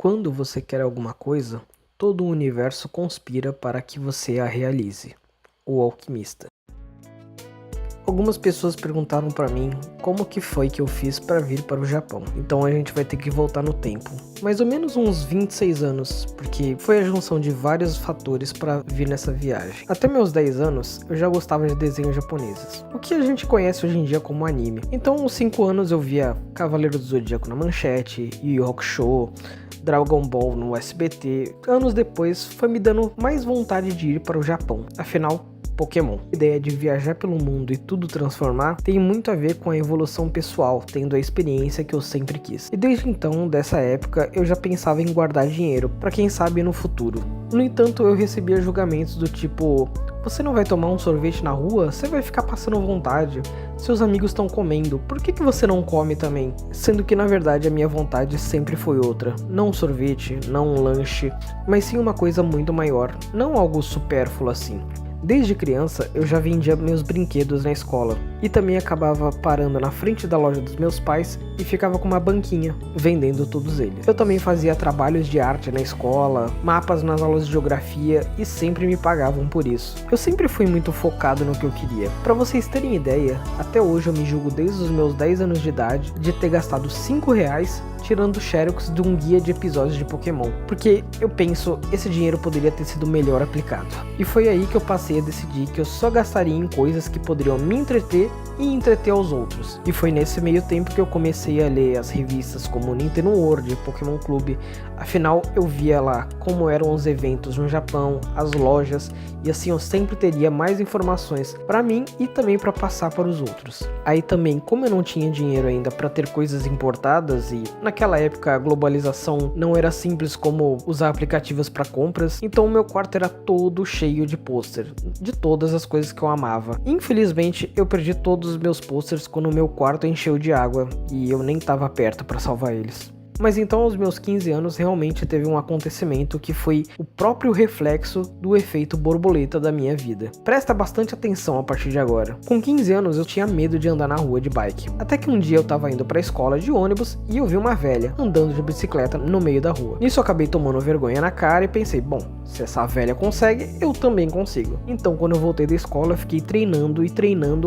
Quando você quer alguma coisa, todo o universo conspira para que você a realize. O Alquimista. Algumas pessoas perguntaram para mim como que foi que eu fiz para vir para o Japão. Então a gente vai ter que voltar no tempo. Mais ou menos uns 26 anos, porque foi a junção de vários fatores para vir nessa viagem. Até meus 10 anos, eu já gostava de desenhos japoneses, o que a gente conhece hoje em dia como anime. Então aos 5 anos eu via Cavaleiro do Zodíaco na Manchete, Yu Yu Hakusho, Dragon Ball no SBT. Anos depois foi me dando mais vontade de ir para o Japão. Afinal, Pokémon. A ideia de viajar pelo mundo e tudo transformar tem muito a ver com a evolução pessoal, tendo a experiência que eu sempre quis. E desde então, dessa época, eu já pensava em guardar dinheiro, para quem sabe no futuro. No entanto, eu recebia julgamentos do tipo: você não vai tomar um sorvete na rua? Você vai ficar passando vontade. Seus amigos estão comendo, por que você não come também? Sendo que na verdade a minha vontade sempre foi outra. Não um sorvete, não um lanche, mas sim uma coisa muito maior, não algo supérfluo assim. Desde criança eu já vendia meus brinquedos na escola e também acabava parando na frente da loja dos meus pais e ficava com uma banquinha vendendo todos eles. Eu também fazia trabalhos de arte na escola, mapas nas aulas de geografia e sempre me pagavam por isso. Eu sempre fui muito focado no que eu queria. Para vocês terem ideia, até hoje eu me julgo desde os meus 10 anos de idade de ter gastado R$5 tirando xerox de um guia de episódios de Pokémon, porque eu penso, esse dinheiro poderia ter sido melhor aplicado. E foi aí que eu passei a decidir que eu só gastaria em coisas que poderiam me entreter e entreter aos outros. E foi nesse meio tempo que eu comecei a ler as revistas como Nintendo World, Pokémon Clube. Afinal, eu via lá como eram os eventos no Japão, as lojas, e assim eu sempre teria mais informações para mim e também para passar para os outros. Aí também, como eu não tinha dinheiro ainda para ter coisas importadas e naquela época a globalização não era simples como usar aplicativos para compras, então o meu quarto era todo cheio de pôster de todas as coisas que eu amava. Infelizmente, eu perdi todos os meus posters quando o meu quarto encheu de água e eu nem estava perto para salvar eles. Mas então aos meus 15 anos realmente teve um acontecimento que foi o próprio reflexo do efeito borboleta da minha vida. Presta bastante atenção a partir de agora. Com 15 anos eu tinha medo de andar na rua de bike. Até que um dia eu tava indo pra escola de ônibus e eu vi uma velha andando de bicicleta no meio da rua. Nisso eu acabei tomando vergonha na cara e pensei, bom, se essa velha consegue, eu também consigo. Então quando eu voltei da escola eu fiquei treinando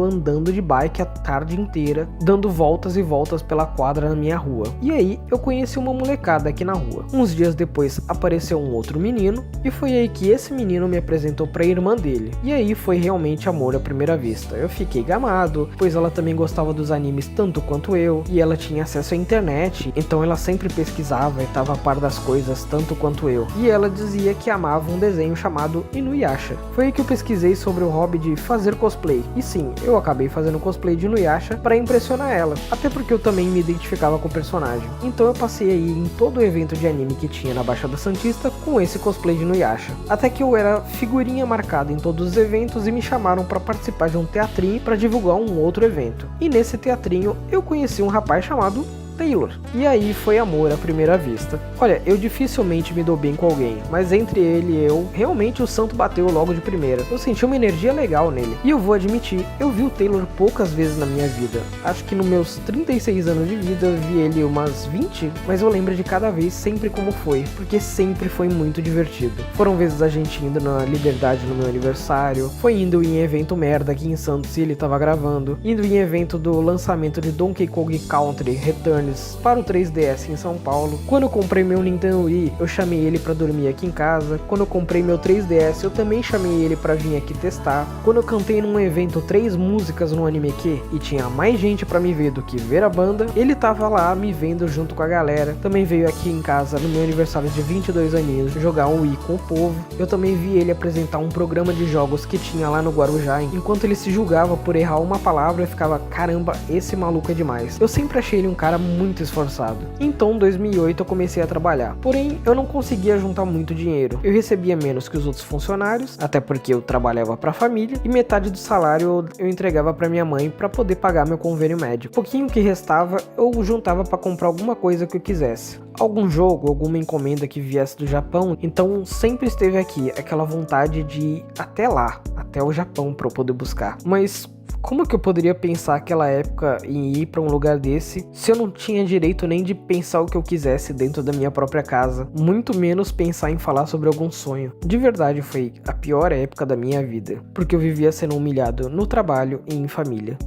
andando de bike a tarde inteira, dando voltas e voltas pela quadra na minha rua. E aí eu conheci uma molecada aqui na rua. Uns dias depois apareceu um outro menino e foi aí que esse menino me apresentou pra irmã dele. E aí foi realmente amor à primeira vista. Eu fiquei gamado, pois ela também gostava dos animes tanto quanto eu e ela tinha acesso à internet, então ela sempre pesquisava e estava a par das coisas tanto quanto eu. E ela dizia que amava um desenho chamado Inuyasha. Foi aí que eu pesquisei sobre o hobby de fazer cosplay. E sim, eu acabei fazendo cosplay de Inuyasha para impressionar ela, até porque eu também me identificava com o personagem. Então eu passei aí em todo o evento de anime que tinha na Baixada Santista com esse cosplay de Inuyasha. Até que eu era figurinha marcada em todos os eventos e me chamaram para participar de um teatrinho para divulgar um outro evento. E nesse teatrinho eu conheci um rapaz chamado Taylor. E aí foi amor à primeira vista. Olha, eu dificilmente me dou bem com alguém, mas entre ele e eu, realmente o santo bateu logo de primeira. Eu senti uma energia legal nele. E eu vou admitir, eu vi o Taylor poucas vezes na minha vida. Acho que nos meus 36 anos de vida eu vi ele umas 20, mas eu lembro de cada vez sempre como foi, porque sempre foi muito divertido. Foram vezes a gente indo na Liberdade no meu aniversário, foi indo em evento merda aqui em Santos e ele tava gravando, indo em evento do lançamento de Donkey Kong Country Return para o 3DS em São Paulo. Quando eu comprei meu Nintendo Wii, eu chamei ele para dormir aqui em casa. Quando eu comprei meu 3DS, eu também chamei ele para vir aqui testar. Quando eu cantei num evento 3 músicas no Anime Q e tinha mais gente para me ver do que ver a banda, ele tava lá me vendo junto com a galera. Também veio aqui em casa no meu aniversário de 22 aninhos jogar um Wii com o povo. Eu também vi ele apresentar um programa de jogos que tinha lá no Guarujá. Enquanto ele se julgava por errar uma palavra, eu ficava, caramba, esse maluco é demais. Eu sempre achei ele um cara muito esforçado. Então, em 2008 eu comecei a trabalhar. Porém, eu não conseguia juntar muito dinheiro. Eu recebia menos que os outros funcionários, até porque eu trabalhava para a família, e metade do salário eu entregava para minha mãe para poder pagar meu convênio médico. O pouquinho que restava, eu juntava para comprar alguma coisa que eu quisesse. algum jogo, alguma encomenda que viesse do Japão, então sempre esteve aqui aquela vontade de ir até lá, até o Japão para eu poder buscar. Mas como que eu poderia pensar aquela época em ir para um lugar desse se eu não tinha direito nem de pensar o que eu quisesse dentro da minha própria casa, muito menos pensar em falar sobre algum sonho? De verdade foi a pior época da minha vida, porque eu vivia sendo humilhado no trabalho e em família.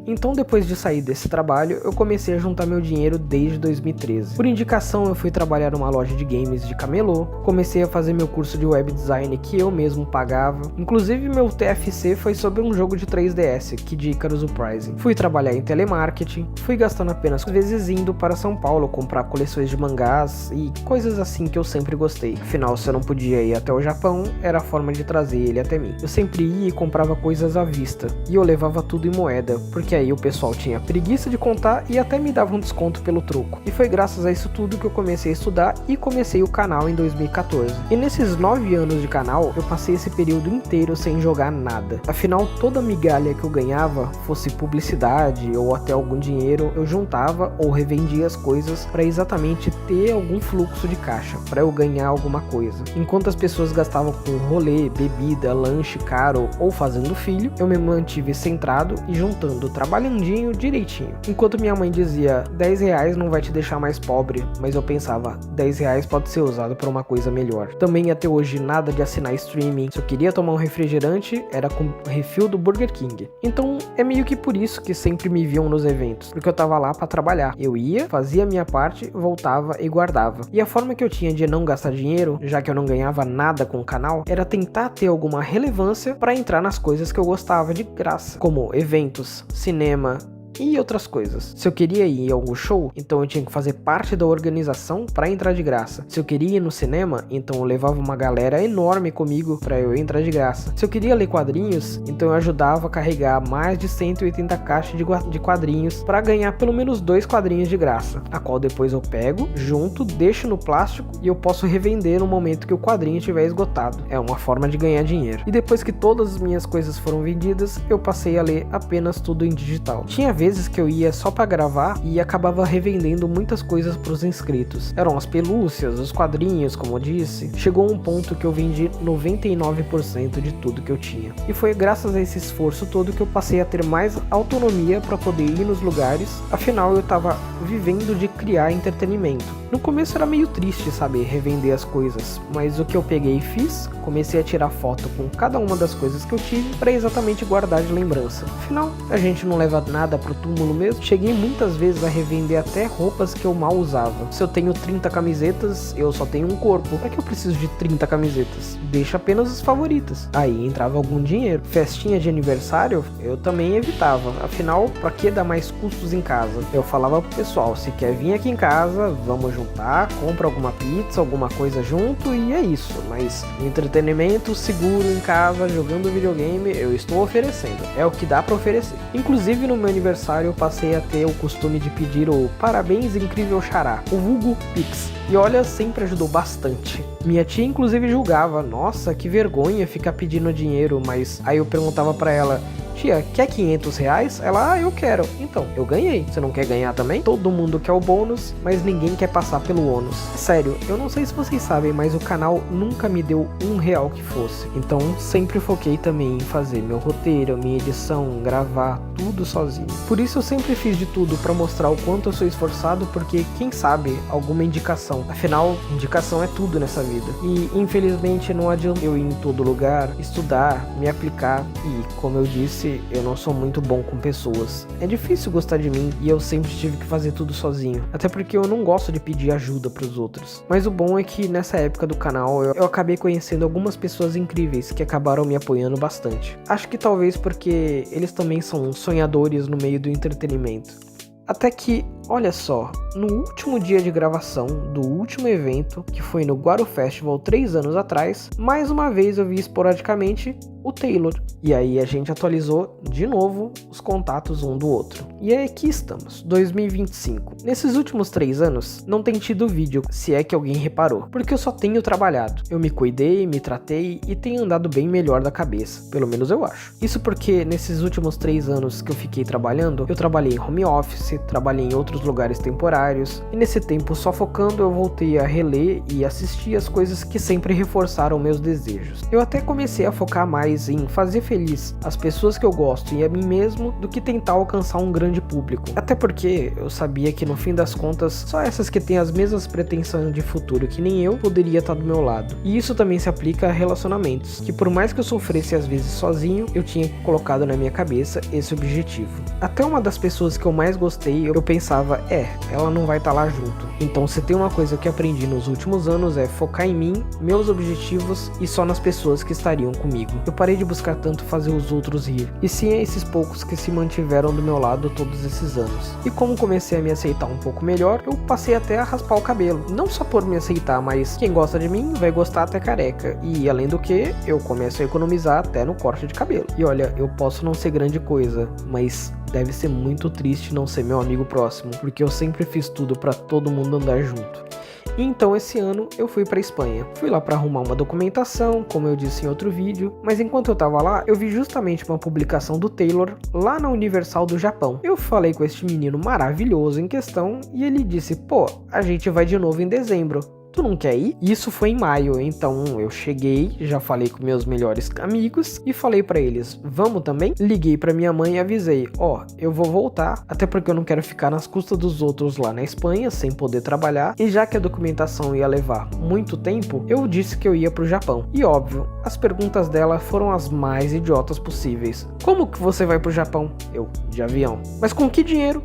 Então, depois de sair desse trabalho, eu comecei a juntar meu dinheiro desde 2013. Por indicação, eu fui trabalhar numa loja de games de camelô, comecei a fazer meu curso de web design que eu mesmo pagava. Inclusive, meu TFC foi sobre um jogo de 3DS, Kid Icarus Uprising. Fui trabalhar em telemarketing, fui gastando apenas vezes indo para São Paulo comprar coleções de mangás e coisas assim que eu sempre gostei. Afinal, se eu não podia ir até o Japão, era a forma de trazer ele até mim. Eu sempre ia e comprava coisas à vista, e eu levava tudo em moeda, porque aí o pessoal tinha preguiça de contar e até me dava um desconto pelo troco. E foi graças a isso tudo que eu comecei a estudar e comecei o canal em 2014. E nesses 9 anos de canal, eu passei esse período inteiro sem jogar nada. Afinal, toda migalha que eu ganhava, fosse publicidade ou até algum dinheiro, eu juntava ou revendia as coisas para exatamente ter algum fluxo de caixa, para eu ganhar alguma coisa. Enquanto as pessoas gastavam com rolê, bebida, lanche caro ou fazendo filho, eu me mantive centrado e juntando trabalhandinho direitinho. Enquanto minha mãe dizia, 10 reais não vai te deixar mais pobre, mas eu pensava, 10 reais pode ser usado para uma coisa melhor. Também até hoje nada de assinar streaming. Se eu queria tomar um refrigerante, era com refil do Burger King. Então é meio que por isso que sempre me viam nos eventos, porque eu tava lá para trabalhar. Eu ia, fazia a minha parte, voltava e guardava. E a forma que eu tinha de não gastar dinheiro, já que eu não ganhava nada com o canal, era tentar ter alguma relevância para entrar nas coisas que eu gostava de graça, como eventos, cinema e outras coisas. Se eu queria ir a algum show, então eu tinha que fazer parte da organização para entrar de graça. Se eu queria ir no cinema, então eu levava uma galera enorme comigo para eu entrar de graça. Se eu queria ler quadrinhos, então eu ajudava a carregar mais de 180 caixas de quadrinhos para ganhar pelo menos 2 quadrinhos de graça, a qual depois eu pego, junto, deixo no plástico e eu posso revender no momento que o quadrinho estiver esgotado. É uma forma de ganhar dinheiro. E depois que todas as minhas coisas foram vendidas, eu passei a ler apenas tudo em digital. Tinha vezes que eu ia só pra gravar e acabava revendendo muitas coisas pros inscritos. Eram as pelúcias, os quadrinhos, como eu disse. Chegou um ponto que eu vendi 99% de tudo que eu tinha. E foi graças a esse esforço todo que eu passei a ter mais autonomia para poder ir nos lugares. Afinal, eu tava vivendo de criar entretenimento. No começo era meio triste, sabe, revender as coisas, mas o que eu peguei e fiz, comecei a tirar foto com cada uma das coisas que eu tive para exatamente guardar de lembrança. Afinal, a gente não leva nada pro túmulo mesmo. Cheguei muitas vezes a revender até roupas que eu mal usava. Se eu tenho 30 camisetas, eu só tenho um corpo. Pra que eu preciso de 30 camisetas? Deixa apenas as favoritas. Aí entrava algum dinheiro. Festinha de aniversário, eu também evitava. Afinal, pra que dar mais custos em casa? Eu falava pro pessoal, se quer vir aqui em casa, vamos juntar, compra alguma pizza, alguma coisa junto e é isso. Mas entretenimento seguro em casa, jogando videogame, eu estou oferecendo. É o que dá pra oferecer. Inclusive no meu aniversário eu passei a ter o costume de pedir o parabéns incrível xará, o vulgo Pix. E olha, sempre ajudou bastante. Minha tia inclusive julgava, nossa, que vergonha ficar pedindo dinheiro, mas aí eu perguntava pra ela, tia, quer 500 reais? Ela, eu quero. Então, eu ganhei. Você não quer ganhar também? Todo mundo quer o bônus, mas ninguém quer passar pelo ônus. Sério, eu não sei se vocês sabem, mas o canal nunca me deu R$1 que fosse. Então, sempre foquei também em fazer meu roteiro, minha edição, gravar, tudo sozinho. Por isso eu sempre fiz de tudo pra mostrar o quanto eu sou esforçado, porque quem sabe, alguma indicação. Afinal, indicação é tudo nessa vida. E, infelizmente, não adianta eu ir em todo lugar, estudar, me aplicar e, como eu disse, eu não sou muito bom com pessoas. É difícil gostar de mim e eu sempre tive que fazer tudo sozinho. Até porque eu não gosto de pedir ajuda pros outros. Mas o bom é que nessa época do canal eu acabei conhecendo algumas pessoas incríveis que acabaram me apoiando bastante. Acho que talvez porque eles também são sonhadores no meio do entretenimento. Até que, olha só, no último dia de gravação do último evento, que foi no Guaru Festival 3 anos atrás, mais uma vez eu vi esporadicamente o Taylor. E aí a gente atualizou de novo os contatos um do outro. E aí aqui estamos, 2025. Nesses últimos 3 anos, não tem tido vídeo, se é que alguém reparou, porque eu só tenho trabalhado. Eu me cuidei, me tratei e tenho andado bem melhor da cabeça, pelo menos eu acho. Isso porque nesses últimos 3 anos que eu fiquei trabalhando, eu trabalhei em home office, trabalhei em outros lugares temporários, e nesse tempo só focando eu voltei a reler e assistir as coisas que sempre reforçaram meus desejos. Eu até comecei a focar mais em fazer feliz as pessoas que eu gosto e a mim mesmo do que tentar alcançar um grande público. Até porque eu sabia que no fim das contas, só essas que têm as mesmas pretensões de futuro que nem eu, poderia estar do meu lado. E isso também se aplica a relacionamentos, que por mais que eu sofresse às vezes sozinho, eu tinha colocado na minha cabeça esse objetivo. Até uma das pessoas que eu mais gostei, eu pensava, ela não vai estar lá junto. Então se tem uma coisa que aprendi nos últimos anos é focar em mim, meus objetivos e só nas pessoas que estariam comigo. Eu parei de buscar tanto fazer os outros rir, e sim a esses poucos que se mantiveram do meu lado todos esses anos. E como comecei a me aceitar um pouco melhor, eu passei até a raspar o cabelo. Não só por me aceitar, mas quem gosta de mim vai gostar até careca. E além do que, eu começo a economizar até no corte de cabelo. E olha, eu posso não ser grande coisa, mas deve ser muito triste não ser meu amigo próximo, porque eu sempre fiz tudo pra todo mundo andar junto. E então esse ano eu fui pra Espanha. Fui lá pra arrumar uma documentação, como eu disse em outro vídeo, mas enquanto eu tava lá, eu vi justamente uma publicação do Taylor lá na Universal do Japão. Eu falei com este menino maravilhoso em questão e ele disse, pô, a gente vai de novo em dezembro. Tu não quer ir? Isso foi em maio, então eu cheguei, já falei com meus melhores amigos e falei pra eles, vamos também? Liguei pra minha mãe e avisei, eu vou voltar, até porque eu não quero ficar nas custas dos outros lá na Espanha, sem poder trabalhar, e já que a documentação ia levar muito tempo, eu disse que eu ia pro Japão. E óbvio, as perguntas dela foram as mais idiotas possíveis. Como que você vai pro Japão? Eu, de avião. Mas com que dinheiro?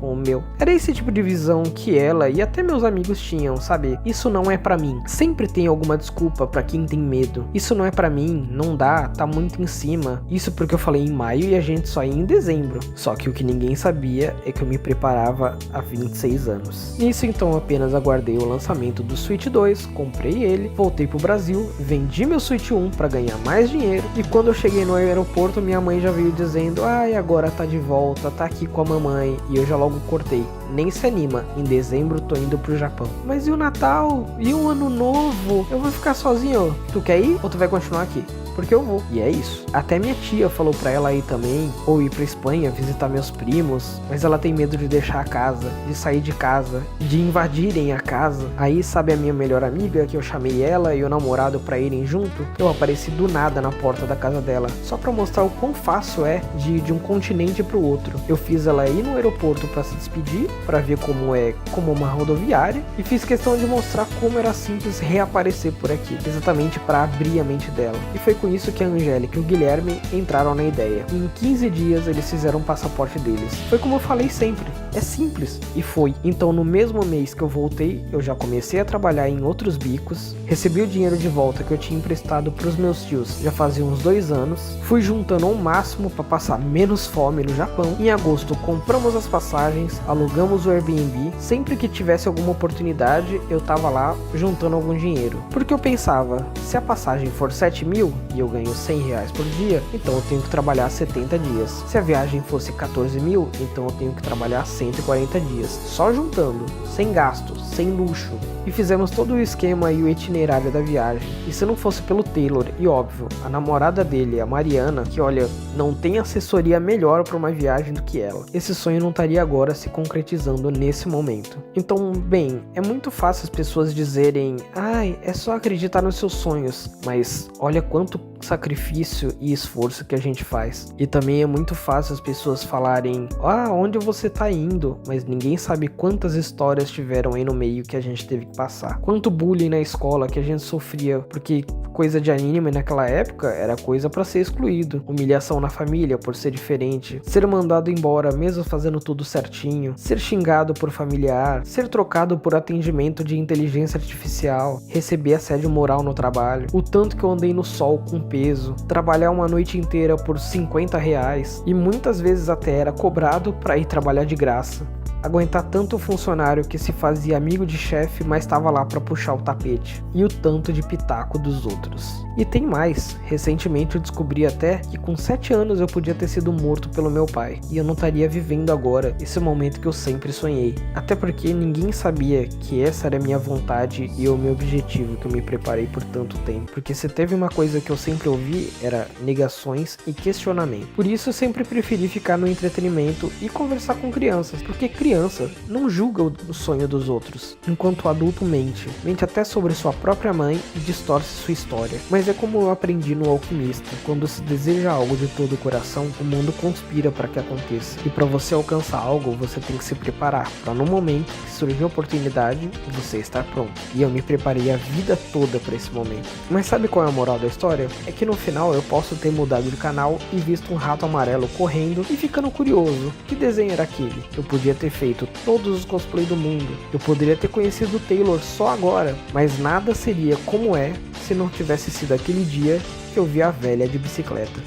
O meu. Era esse tipo de visão que ela e até meus amigos tinham, sabe? Isso não é pra mim. Sempre tem alguma desculpa pra quem tem medo. Isso não é pra mim, não dá, tá muito em cima. Isso porque eu falei em maio e a gente só ia em dezembro. Só que o que ninguém sabia é que eu me preparava há 26 anos. Nisso então eu apenas aguardei o lançamento do Switch 2, comprei ele, voltei pro Brasil, vendi meu Switch 1 pra ganhar mais dinheiro e quando eu cheguei no aeroporto minha mãe já veio dizendo, agora tá de volta, tá aqui com a mamãe, e eu já logo cortei, nem se anima, em dezembro tô indo pro Japão. Mas e o Natal? E o Ano Novo? Eu vou ficar sozinho, tu quer ir ou tu vai continuar aqui? Porque eu vou. E é isso. Até minha tia falou pra ela ir também, ou ir pra Espanha visitar meus primos, mas ela tem medo de deixar a casa, de sair de casa, de invadirem a casa. Aí sabe a minha melhor amiga, que eu chamei ela e o namorado pra irem junto? Eu apareci do nada na porta da casa dela, só pra mostrar o quão fácil é de ir de um continente pro outro. Eu fiz ela ir no aeroporto pra se despedir, pra ver como é como uma rodoviária, e fiz questão de mostrar como era simples reaparecer por aqui, exatamente pra abrir a mente dela. E foi com isso que a Angélica e o Guilherme entraram na ideia. E em 15 dias eles fizeram o passaporte deles. Foi como eu falei sempre, é simples. E foi. Então no mesmo mês que eu voltei, eu já comecei a trabalhar em outros bicos, recebi o dinheiro de volta que eu tinha emprestado pros meus tios já fazia uns 2 anos, fui juntando ao máximo para passar menos fome no Japão. Em agosto compramos as passagens, alugamos o Airbnb, sempre que tivesse alguma oportunidade eu tava lá juntando algum dinheiro. Porque eu pensava, se a passagem for 7 mil, e eu ganho 100 reais por dia, então eu tenho que trabalhar 70 dias. Se a viagem fosse 14 mil, então eu tenho que trabalhar 140 dias, só juntando, sem gastos, sem luxo. E fizemos todo o esquema e o itinerário da viagem. E se não fosse pelo Taylor, e óbvio, a namorada dele, a Mariana, que olha, não tem assessoria melhor para uma viagem do que ela, esse sonho não estaria agora se concretizando nesse momento. Então, bem, é muito fácil as pessoas dizerem, é só acreditar nos seus sonhos, mas olha quanto sacrifício e esforço que a gente faz. E também é muito fácil as pessoas falarem, onde você tá indo? Mas ninguém sabe quantas histórias tiveram aí no meio que a gente teve que passar. Quanto bullying na escola que a gente sofria, porque coisa de anime naquela época era coisa pra ser excluído. Humilhação na família por ser diferente, ser mandado embora mesmo fazendo tudo certinho, ser xingado por familiar, ser trocado por atendimento de inteligência artificial, receber assédio moral no trabalho, o tanto que eu andei no sol com peso, trabalhar uma noite inteira por 50 reais e muitas vezes até era cobrado pra ir trabalhar de graça. Aguentar tanto funcionário que se fazia amigo de chefe, mas estava lá para puxar o tapete, e o tanto de pitaco dos outros. E tem mais, recentemente eu descobri até que com 7 anos eu podia ter sido morto pelo meu pai, e eu não estaria vivendo agora esse momento que eu sempre sonhei. Até porque ninguém sabia que essa era a minha vontade e o meu objetivo que eu me preparei por tanto tempo. Porque se teve uma coisa que eu sempre ouvi, era negações e questionamento. Por isso eu sempre preferi ficar no entretenimento e conversar com crianças, porque criança não julga o sonho dos outros, enquanto o adulto mente até sobre sua própria mãe e distorce sua história. Mas é como eu aprendi no Alquimista: quando se deseja algo de todo o coração, o mundo conspira para que aconteça. E para você alcançar algo, você tem que se preparar, para no momento que surgir a oportunidade, você estar pronto. E eu me preparei a vida toda para esse momento. Mas sabe qual é a moral da história? É que no final eu posso ter mudado de canal e visto um rato amarelo correndo e ficando curioso. Que desenho era aquele? Eu podia ter feito todos os cosplays do mundo. Eu poderia ter conhecido o Taylor só agora, mas nada seria como é se não tivesse sido aquele dia que eu vi a velha de bicicleta.